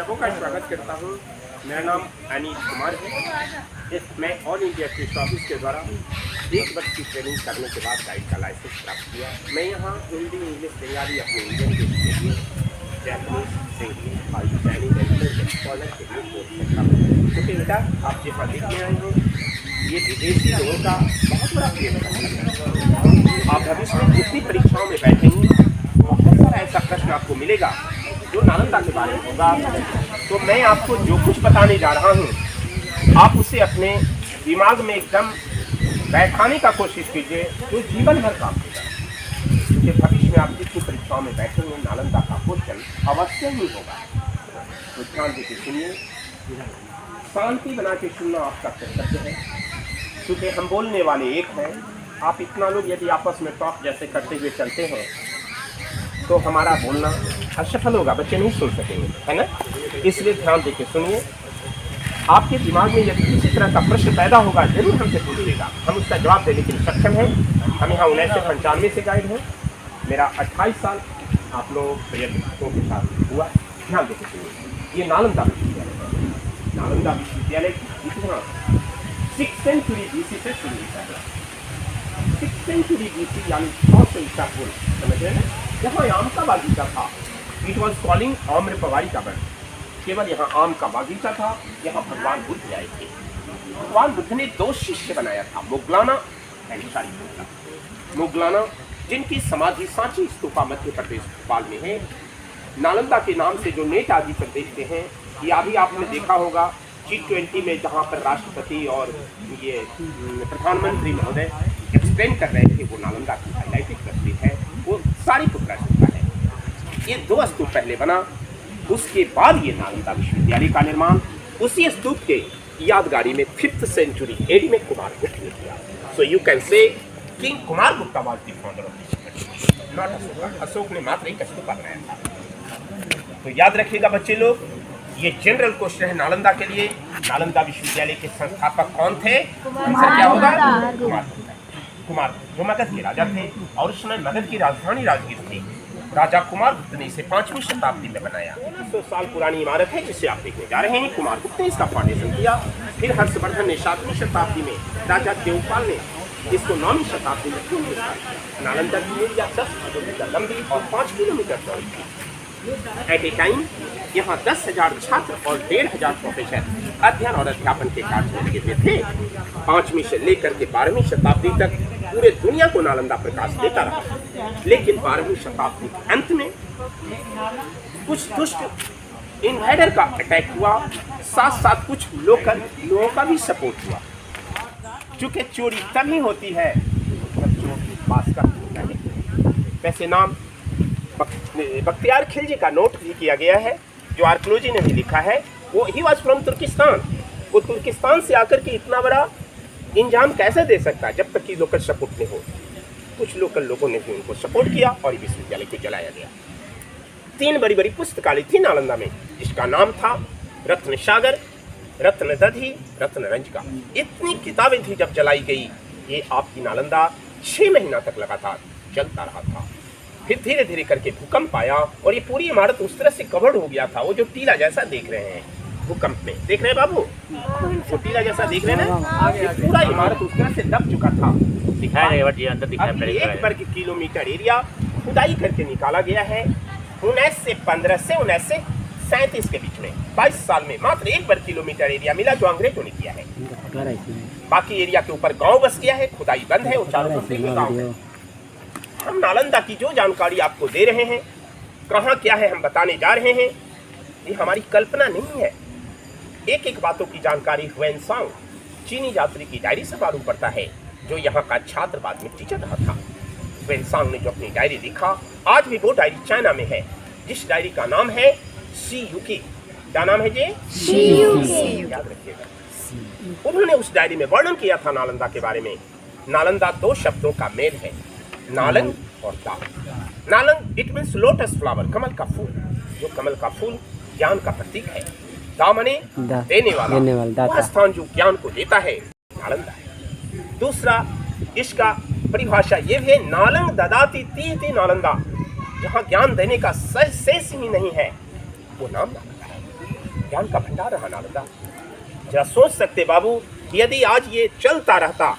दर्शकों का स्वागत करता हूँ। मेरा नाम अनिल कुमार है। मैं ऑल इंडिया टेस्ट ऑफिस के द्वारा 1 वर्ष की ट्रेनिंग करने के बाद गाइड का लाइसेंस प्राप्त किया। मैं यहाँ हिंदी, इंग्लिश, बंगाली अपने इंडियन टेस्ट के लिए Japanese, Sindhi, Chinese and scholar के लिए कोर्स करता हूँ। क्योंकि बेटा आप जैसा देखने आए हो, ये विदेशी लोगों का बहुत बड़ा प्रेम है। आप भविष्य में जितनी परीक्षाओं में बैठेंगे बहुत सारा ऐसा प्रश्न आपको मिलेगा जो नालंदा के बारे में होगा। तो मैं आपको जो कुछ बताने जा रहा हूँ, आप उसे अपने दिमाग में एकदम बैठाने का कोशिश कीजिए, जो जीवन भर काम देगा। क्योंकि भविष्य में आप जितनी परीक्षाओं में बैठेंगे नालंदा का क्वेश्चन अवश्य ही होगा। तो ध्यान देकर सुनिए, शांति बना के सुनना आपका कर्तव्य है। क्योंकि हम बोलने वाले एक हैं, आप इतना लोग यदि आपस में टॉक जैसे करते हुए चलते हैं तो हमारा बोलना असफल होगा, बच्चे नहीं सुन सकेंगे, है ना। इसलिए ध्यान देके सुनिए। आपके दिमाग में यदि किसी तरह का प्रश्न पैदा होगा जरूर हमसे पूछिएगा, हम उसका जवाब देने के लिए सक्षम हैं। हम यहाँ 1995 से गाइड हैं। मेरा 28 साल आप लोग पर्यटकों के साथ हुआ। ध्यान देके सुनिए, ये नालंदा विश्वविद्यालय है। नालंदा विश्वविद्यालय इतना 6th सेंचुरी BC से शुरू हुआ है। 6th सेंचुरी BC यानी 600 ईसा पूर्व, समझ रहे हैं। यहाँ आम का बागीचा था। इट वॉज कॉलिंग आम्रपवारी का वन। केवल यहाँ आम का बागीचा था। यहाँ भगवान बुद्ध आए थे। भगवान बुद्ध ने 2 शिष्य बनाया था, मोगलाना एंड शारीपुत्रा। मोगलाना जिनकी समाधि सांची स्तूपा मध्य प्रदेश भोपाल में है। नालंदा के नाम से जो नेट आदि पर देखते हैं, ये अभी आपने देखा होगा G20 में जहाँ पर राष्ट्रपति और ये प्रधानमंत्री महोदय एक्सप्लेन कर रहे थे, वो नालंदा की हाईलाइटेड तस्वीर है। वो सारीपुत्रा स्तूप है। ये 2 स्तूप पहले बना, उसके बाद ये नालंदा विश्वविद्यालय का निर्माण उसी स्तूप के यादगारी में 5th सेंचुरी AD में कुमारगुप्त ने किया। So you can say king Kumaragupta was the founder of this, not Ashoka. Ashoka ने मात्र एक स्तूप बनाया था। तो याद रखिएगा बच्चे लोग, ये जनरल क्वेश्चन है नालंदा के लिए। नालंदा विश्वविद्यालय के संस्थापक कौन थे? आंसर क्या होगा? कुमार, जो मगध के राजा थे और उस समय मगध की राजधानी राजगीर थी। राजा कुमारगुप्त ने इसे 5वीं शताब्दी में बनाया। 100 साल पुरानी इमारत है जिसे आप देखने जा रहे हैं। कुमारगुप्त ने इसका फाउंडेशन किया। फिर हर्षवर्धन ने 7वीं शताब्दी में, राजा देवपाल ने इसको 9वीं शताब्दी में पूर्ण किया। नालंदा की एरिया 10 किलोमीटर लंबी और 5 किलोमीटर चौड़ी थी। एट ए टाइम यहाँ 10,000 छात्र और 1,500 प्रोफेसर अध्ययन और अध्यापन के कार्य में लगे हुए थे। 5वीं से लेकर के 12वीं शताब्दी तक पूरे दुनिया को नालंदा प्रकाश देता रहा। लेकिन 12वीं शताब्दी के अंत में कुछ दुष्ट इन्वेडर का अटैक हुआ, साथ साथ कुछ लोकल लोगों का भी सपोर्ट हुआ। चूंकि चोरी तभी होती है जब चोर पास का होता है। वैसे नाम बख्तियार खिलजी का नोट भी किया गया है, जो आर्कियोलॉजी ने भी लिखा है। वो ही वाज फ्रॉम तुर्किस्तान। वो तुर्किस्तान से आकर के इतना बड़ा इंजाम कैसे दे सकता है जब तक कि लोकल सपोर्ट नहीं हो। कुछ लोकल लोगों ने भी उनको सपोर्ट किया और विश्वविद्यालय को जलाया गया। 3 बड़ी बड़ी पुस्तकालय थी नालंदा में, जिसका नाम था रत्न सागर, रत्न दधी, रत्न रंजका। इतनी किताबें थी जब जलाई गई। ये आपकी नालंदा 6 महीना तक लगातार चलता रहा था। फिर धीरे धीरे करके भूकंप आया और ये पूरी इमारत उस तरह से कवर्ड हो गया था। वो जो टीला जैसा देख रहे हैं भूकंप में, देख रहे हैं बाबू, वो टीला जैसा देख रहे हैं ना, ये पूरा इमारत उस तरह से दब चुका था। अब 1 वर्ग किलोमीटर एरिया खुदाई करके निकाला गया है। 1915 से 1937 के बीच में 22 साल में मात्र 1 वर्ग किलोमीटर एरिया मिला, जो अंग्रेजों ने किया है। बाकी एरिया के ऊपर गाँव बस गया है, खुदाई बंद है, वो चारों तरफ से गाँव है। हम नालंदा की जो जानकारी आपको दे रहे हैं, कहाँ क्या है हम बताने जा रहे हैं, ये हमारी कल्पना नहीं है। एक एक बातों की जानकारी ह्वेनसांग चीनी यात्री की डायरी से मालूम पड़ता है, जो यहाँ का छात्र बाद में टीचर रहा था। ह्वेनसांग ने जो अपनी डायरी लिखा, आज भी वो डायरी चाइना में है, जिस डायरी का नाम है सी-यू-की। क्या नाम है जी? सी-यू-की। याद रखिएगा। उन्होंने उस डायरी में वर्णन किया था नालंदा के बारे में। नालंदा 2 शब्दों का मेल है, नालंग और दा। नालंग इट मीन्स लोटस फ्लावर, कमल का फूल। जो कमल का फूल ज्ञान का प्रतीक है। दा मने देने वाला, वह स्थान जो ज्ञान को देता है नालंदा है। दूसरा इसका परिभाषा ये है, नालंग ददाती तीति नालंदा, जहाँ ज्ञान देने का शेष ही नहीं है, वो नाम नालंदा है। ज्ञान का भंडार रहा नालंदा। जरा सोच सकते बाबू, यदि आज ये चलता रहता,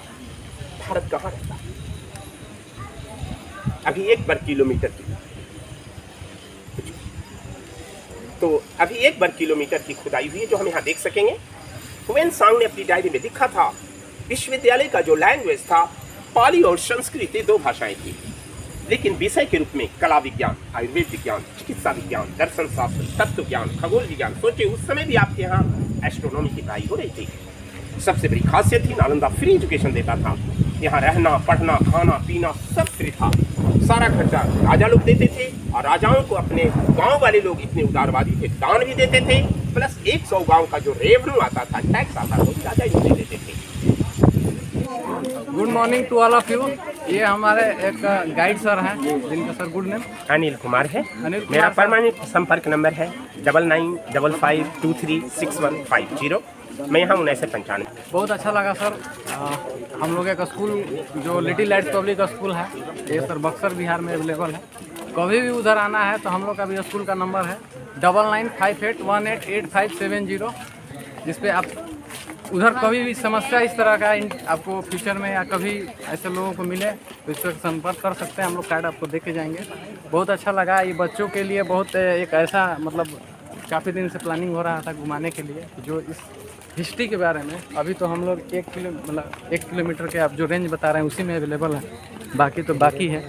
भारत कहाँ रहता। अभी 1 वर्ग किलोमीटर की, तो अभी 1 वर्ग किलोमीटर की खुदाई हुई है जो हम यहाँ देख सकेंगे। हुएनसांग ने अपनी डायरी में लिखा था, विश्वविद्यालय का जो लैंग्वेज था, पाली और संस्कृत, 2 भाषाएं थी, लेकिन विषय के रूप में कला विज्ञान, आयुर्वेद विज्ञान, चिकित्सा विज्ञान, दर्शन शास्त्र, तत्व ज्ञान, खगोल विज्ञान। सोचिए उस समय भी आपके यहाँ एस्ट्रोनॉमी की पढ़ाई हो रही थी। सबसे बड़ी खासियत थी, नालंदा फ्री एजुकेशन देता था। यहाँ रहना, पढ़ना, खाना, पीना सब फ्री था। सारा खर्चा राजा लोग देते थे, और राजाओं को अपने गांव वाले लोग इतने उदारवादी थे, दान भी देते थे, प्लस 100 गांव का जो रेवेन्यू आता था, टैक्स आता था, वो राजा ही दे देते थे। Good morning to all of you. ये हमारे एक गाइड सर हैं, जिनका sir good name Anil Kumar है। अनिल मेरा कुमार परमानेंट संपर्क नंबर है 9955236150। मैं यहाँ 1995। बहुत अच्छा लगा सर। हम लोग एक स्कूल जो लिटिल लाइट्स पब्लिक स्कूल है, ये सर बक्सर बिहार में अवेलेबल है। कभी भी उधर आना है तो हम लोग का भी स्कूल का नंबर है 9958188570, जिस पे आप उधर कभी भी समस्या इस तरह का आपको फ्यूचर में या कभी ऐसे लोगों को मिले तो इस पर संपर्क कर सकते हैं। हम लोग कार्ड आपको दे के जाएंगे। बहुत अच्छा लगा। ये बच्चों के लिए बहुत एक ऐसा मतलब काफ़ी दिन से प्लानिंग हो रहा था घुमाने के लिए, जो इस हिस्ट्री के बारे में अभी तो हम लोग 1 किलोमीटर के आप जो रेंज बता रहे हैं उसी में अवेलेबल है, बाकी तो बाकी है।